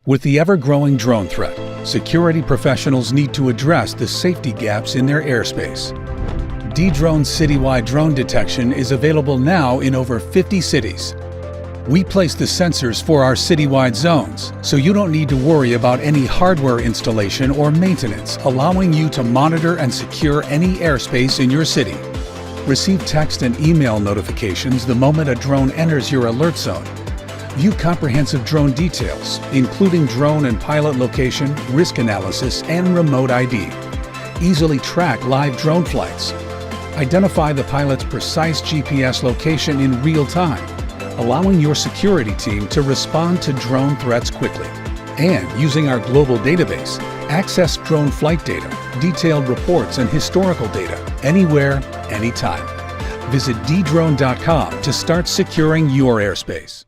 With the ever-growing drone threat, security professionals need to address the safety gaps in their airspace. DedroneCityWide drone detection is available now in over 50 cities. We place the sensors for our citywide zones, so you don't need to worry about any hardware installation or maintenance, allowing you to monitor and secure any airspace in your city. Receive text and email notifications the moment a drone enters your alert zone. View comprehensive drone details, including drone and pilot location, risk analysis, and remote ID. Easily track live drone flights. Identify the pilot's precise GPS location in real time, allowing your security team to respond to drone threats quickly. And using our global database, access drone flight data, detailed reports, and historical data anywhere, anytime. Visit Dedrone.com to start securing your airspace.